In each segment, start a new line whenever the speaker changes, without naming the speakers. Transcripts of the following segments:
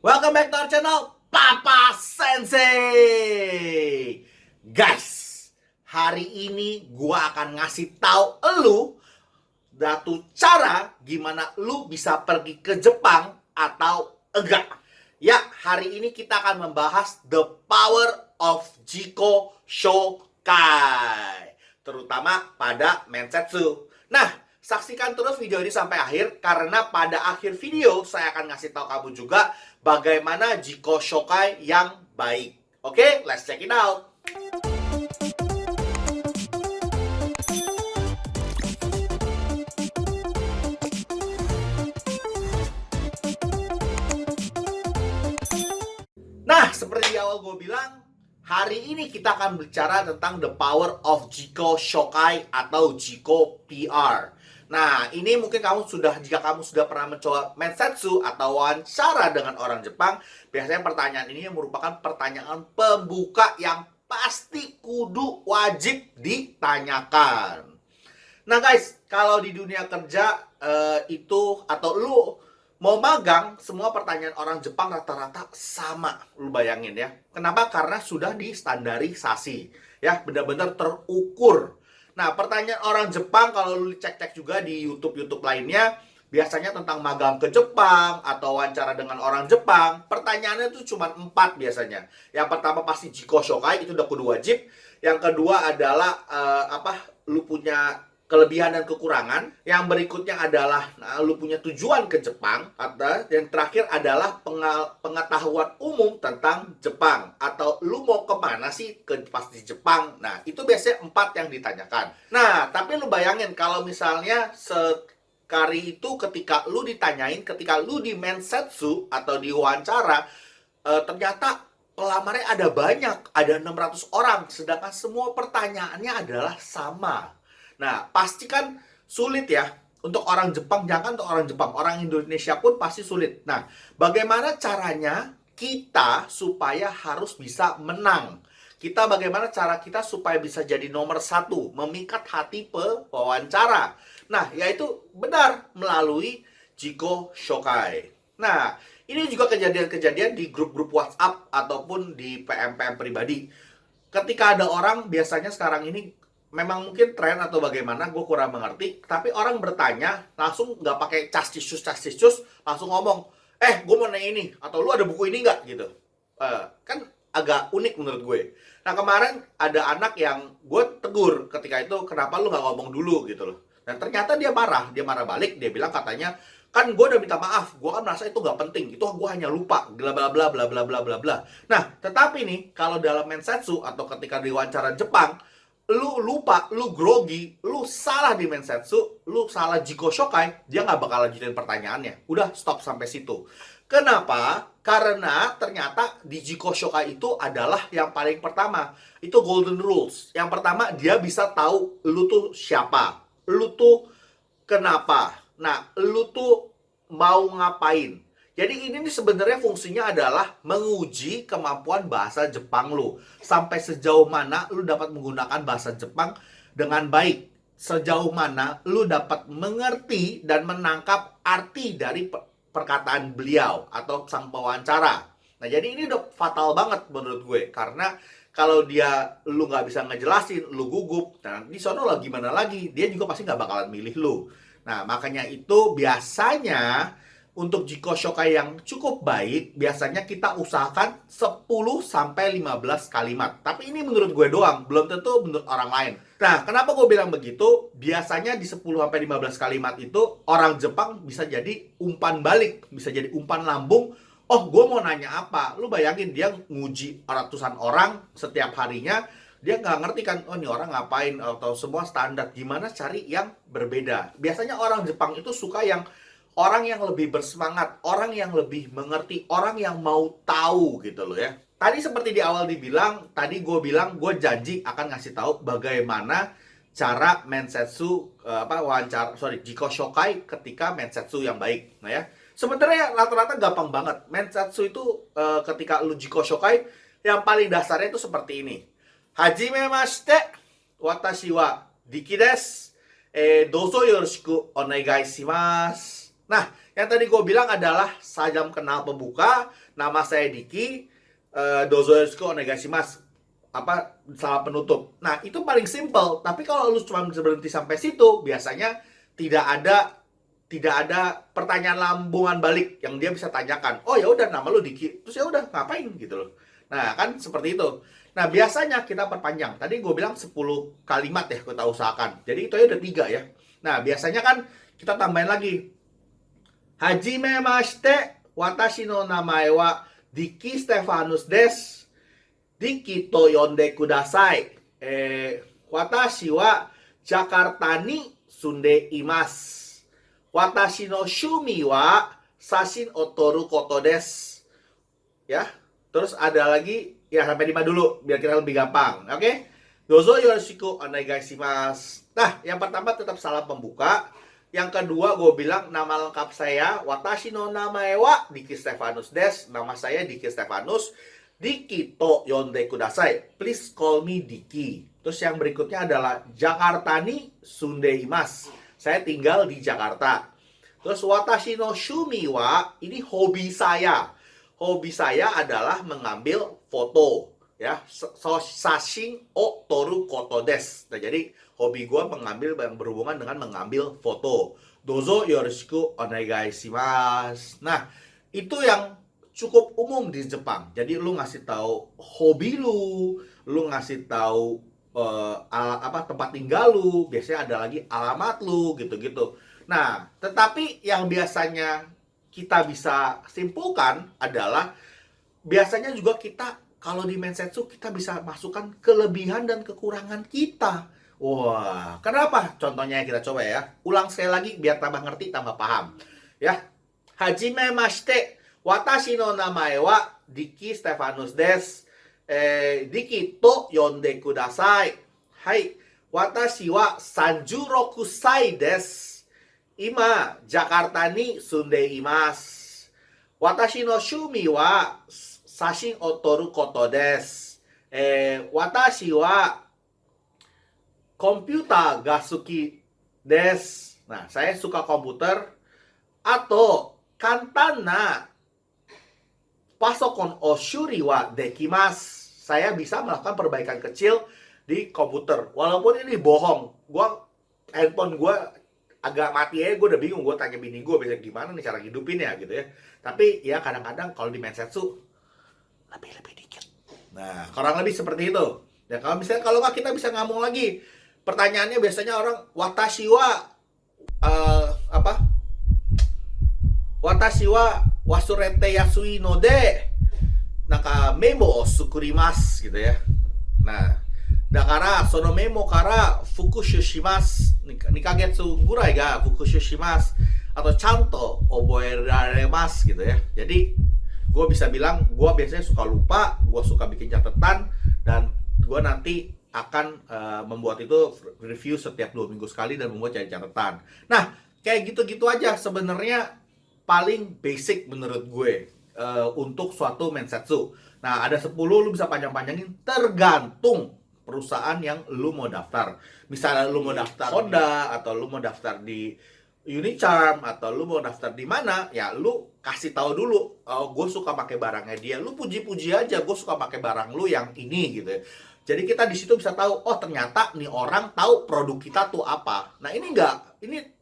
Welcome back to our channel, Papa Sensei. Guys, hari ini gua akan ngasih tahu elu satu cara gimana lu bisa pergi ke Jepang atau enggak. Ya, hari ini kita akan membahas the power of Jiko Shokai, terutama pada Mensetsu. Nah, saksikan terus video ini sampai akhir, karena pada akhir video saya akan ngasih tahu kamu juga bagaimana Jiko Shokai yang baik. Oke, let's check it out. Nah, seperti di awal gue bilang, hari ini kita akan bicara tentang the power of Jiko Shokai atau Jiko PR. Nah, ini mungkin jika kamu sudah pernah mencoba Mensetsu atau wawancara dengan orang Jepang, biasanya pertanyaan ini merupakan pertanyaan pembuka yang pasti kudu wajib ditanyakan. Nah guys, kalau di dunia kerja itu atau lu mau magang, semua pertanyaan orang Jepang rata-rata sama. Lu bayangin ya. Kenapa? Karena sudah distandarisasi. Ya, benar-benar terukur. Nah, pertanyaan orang Jepang kalau lu cek-cek juga di YouTube-YouTube lainnya, biasanya tentang magang ke Jepang atau wawancara dengan orang Jepang, pertanyaannya itu cuma 4 biasanya. Yang pertama pasti Jiko Shokai, itu udah kudu wajib. Yang kedua adalah lu punya kelebihan dan kekurangan. Yang berikutnya adalah lu punya tujuan ke Jepang. Atau yang terakhir adalah pengetahuan umum tentang Jepang, atau lu mau kemana sih pas di Jepang. Nah, itu biasanya 4 yang ditanyakan. Nah, tapi lu bayangin kalau misalnya sekali itu ketika lu ditanyain, ketika lu di Mensetsu atau di wawancara, ternyata pelamarnya ada banyak, ada 600 orang, sedangkan semua pertanyaannya adalah sama. Nah, pasti kan sulit ya untuk orang Jepang, jangan untuk orang Jepang, orang Indonesia pun pasti sulit. Nah, bagaimana caranya kita supaya harus bisa menang? Bagaimana cara kita supaya bisa jadi nomor 1, memikat hati pewawancara? Nah, yaitu benar melalui Jiko Shokai. Nah, ini juga kejadian-kejadian di grup-grup WhatsApp ataupun di PM-PM pribadi. Ketika ada orang, biasanya sekarang ini memang mungkin tren atau bagaimana, gue kurang mengerti, tapi orang bertanya langsung nggak pakai castis cus, langsung ngomong, gue mau nanya ini, atau lu ada buku ini nggak gitu. Kan agak unik menurut gue. Nah, kemarin ada anak yang gue tegur ketika itu, kenapa lu nggak ngomong dulu gitu loh. Dan ternyata dia marah balik, dia bilang katanya, kan gue udah minta maaf, gue kan merasa itu nggak penting, itu gue hanya lupa, bla bla bla bla bla bla bla bla. Nah, tetapi nih kalau dalam Mensetsu atau ketika di wawancara Jepang, lu lupa, lu grogi, lu salah di Mensetsu, lu salah Jiko Shokai, dia nggak bakal lanjutin pertanyaannya. Udah, stop sampai situ. Kenapa? Karena ternyata di Jiko Shokai itu adalah yang paling pertama. Itu golden rules. Yang pertama, dia bisa tahu lu tuh siapa. Lu tuh kenapa. Nah, lu tuh mau ngapain. Jadi ini nih sebenarnya fungsinya adalah menguji kemampuan bahasa Jepang lu. Sampai sejauh mana lu dapat menggunakan bahasa Jepang dengan baik. Sejauh mana lu dapat mengerti dan menangkap arti dari perkataan beliau atau sang pewawancara. Nah, jadi ini udah fatal banget menurut gue. Karena kalau lu nggak bisa ngejelasin, lu gugup, dan di sono lah gimana lagi, dia juga pasti nggak bakalan milih lu. Nah, makanya itu biasanya untuk Jiko Shokai yang cukup baik, biasanya kita usahakan 10 sampai 15 kalimat. Tapi ini menurut gue doang, belum tentu menurut orang lain. Nah, kenapa gue bilang begitu? Biasanya di 10 sampai 15 kalimat itu orang Jepang bisa jadi umpan balik, bisa jadi umpan lambung. Oh, gue mau nanya apa? Lu bayangin dia nguji ratusan orang setiap harinya, dia nggak ngerti kan, oh ini orang ngapain, atau semua standar. Gimana cari yang berbeda? Biasanya orang Jepang itu suka yang orang yang lebih bersemangat, orang yang lebih mengerti, orang yang mau tahu gitu loh ya. Tadi seperti di awal tadi gue bilang gue janji akan ngasih tahu bagaimana cara Mensetsu Jiko Shokai ketika Mensetsu yang baik. Nah ya, sebenarnya rata-rata gampang banget. Mensetsu itu ketika lu Jiko Shokai, yang paling dasarnya itu seperti ini. Hajimemashite, watashi wa Diki desu. Dozo yoroshiku onegai shimasu. Nah, yang tadi gue bilang adalah salam kenal pembuka, nama saya Diki, dozo yoshiko onegaishimasu. Salam penutup. Nah, itu paling simple. Tapi kalau lu cuma berhenti sampai situ, biasanya tidak ada pertanyaan lambungan balik yang dia bisa tanyakan. Oh ya udah, nama lu Diki. Terus ya udah, ngapain gitu loh. Nah, kan seperti itu. Nah, biasanya kita perpanjang. Tadi gue bilang 10 kalimat ya kita usahakan. Jadi itu aja udah 3 ya. Nah, biasanya kan kita tambahin lagi. Hajime mashite, watashi no namae wa Diki Stefanus desu. Diki to yonde kudasai. Watashi wa Jakarta ni sunde imasu. Watashi no shumi wa sashin o toru koto desu. Ya. Terus ada lagi, ya sampai 5 dulu biar kita lebih gampang. Oke? Dozo yoroshiku onegaishimasu. Nah, yang pertama tetap salam pembuka. Yang kedua gue bilang nama lengkap saya watashi no namae wa Diki Stefanus desu. Nama saya Diki Stefanus. Diki to yonde kudasai. Please call me Diki. Terus yang berikutnya adalah Jakarta ni sundeimasu. Saya tinggal di Jakarta. Terus watashi no shumi wa, ini hobi saya. Hobi saya adalah mengambil foto. Ya, sashin o toru koto desu. Nah, jadi hobi gue mengambil yang berhubungan dengan mengambil foto. Dozo yoroshiku onegaishimasu. Nah, itu yang cukup umum di Jepang. Jadi lu ngasih tahu hobi lu ngasih tahu tempat tinggal lu, biasanya ada lagi alamat lu gitu-gitu. Nah, tetapi yang biasanya kita bisa simpulkan adalah biasanya juga kita kalau di Mensetsu kita bisa masukkan kelebihan dan kekurangan kita. Wah, kenapa? Contohnya kita coba ya. Ulang sekali lagi biar tambah ngerti, tambah paham. Ya. Hajime mashite. Watashi no namae wa Diki Stefanus desu. Diki to yonde kudasai. Hai. Watashi wa 36 sai desu. Ima Jakarta ni sunde imasu. Watashi no shumi wa sashin o toru koto desu. Watashi wa komputer ga suki desu. Nah, saya suka komputer. Atau kantana pasokon o shuri wa dekimasu. Saya bisa melakukan perbaikan kecil di komputer. Walaupun ini bohong. Handphone gue agak mati aja, gue udah bingung. Gue tanya bini gue, biasanya gimana nih cara hidupinnya gitu ya. Tapi ya kadang-kadang kalau di Mensetsu lebih dikit. Nah, kurang lebih seperti itu. Ya kalau misalnya kalau nggak kita bisa ngomong lagi. Pertanyaannya biasanya orang watashi wa watashi wa wasurete yasui no de naka memo o sukurimasu gitu ya. Nah, dakara sono memo kara fukushu shimasu. Nikagetsu gurai ga fukushu shimasu atau chanto oboeraremasu gitu ya. Jadi gue bisa bilang gue biasanya suka lupa, gue suka bikin catatan, dan gue nanti akan membuat itu review setiap 2 minggu sekali dan membuat catatan. Nah, kayak gitu-gitu aja sebenarnya paling basic menurut gue untuk suatu Mensetsu. Nah, ada 10, lu bisa panjang-panjangin tergantung perusahaan yang lu mau daftar. Misalnya lu mau daftar Honda, atau lu mau daftar di Unicharm, atau lu mau daftar di mana, ya lu kasih tahu dulu, oh, gue suka pakai barangnya dia. Lu puji-puji aja, gue suka pakai barang lu yang ini gitu ya. Jadi kita di situ bisa tahu, oh ternyata nih orang tahu produk kita tuh apa. Nah, ini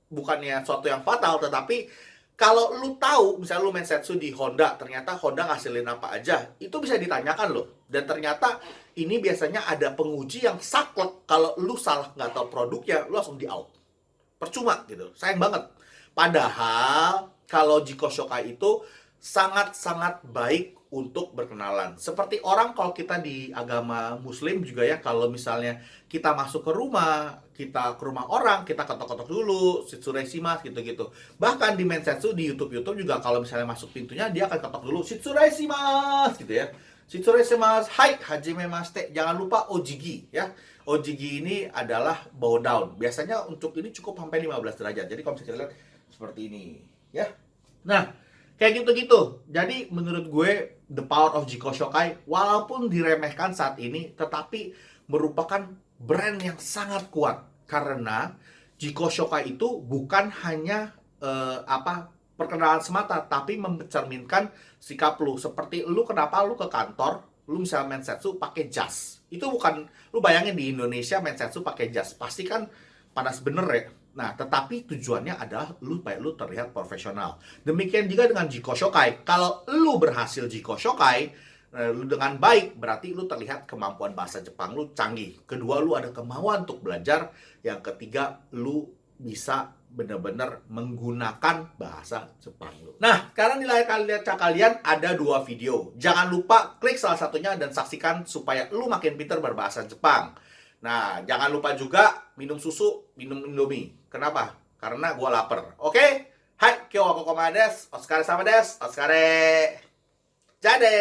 bukannya suatu yang fatal, tetapi kalau lu tahu, misalnya lu Mensetsu di Honda, ternyata Honda ngasilin apa aja, itu bisa ditanyakan loh. Dan ternyata ini biasanya ada penguji yang saklek. Kalau lu salah nggak tahu produknya, lu langsung di out. Percuma gitu, sayang banget. Padahal kalau Jiko Shokai itu sangat-sangat baik untuk berkenalan. Seperti orang kalau kita di agama Muslim juga ya, kalau misalnya kita masuk ke rumah orang, kita ketok-ketok dulu, shitsureshimasu gitu-gitu. Bahkan di Mensetsu di YouTube juga kalau misalnya masuk pintunya dia akan ketok dulu shitsureshimasu gitu ya. Shitsureshimasu, hai, hajimemashite. Jangan lupa ojigi ya. Ojigi ini adalah bow down. Biasanya untuk ini cukup sampai 15 derajat. Jadi kalau misalnya lihat seperti ini ya. Nah, kayak gitu-gitu. Jadi menurut gue the power of Jiko Shokai walaupun diremehkan saat ini, tetapi merupakan brand yang sangat kuat. Karena Jiko Shokai itu bukan hanya perkenalan semata, tapi mencerminkan sikap lu. Seperti lu kenapa lu ke kantor, lu misalnya mensetsu pakai jas. Itu bukan, lu bayangin di Indonesia mensetsu pakai jas, pasti kan panas bener ya. Nah, tetapi tujuannya adalah lu supaya lu terlihat profesional. Demikian juga dengan Jiko Shokai. Kalau lu berhasil Jiko Shokai, lu dengan baik, berarti lu terlihat kemampuan bahasa Jepang lu canggih. Kedua, lu ada kemauan untuk belajar. Yang ketiga, lu bisa benar-benar menggunakan bahasa Jepang lu. Nah, sekarang di layar kaca kalian ada 2 video. Jangan lupa klik salah satunya dan saksikan supaya lu makin pintar berbahasa Jepang. Nah, jangan lupa juga minum susu, minum Indomie. Kenapa? Karena gua lapar. Oke? Hai, kyo wa kokoma desu. Otsukare sama desu. Otsukare. Jade.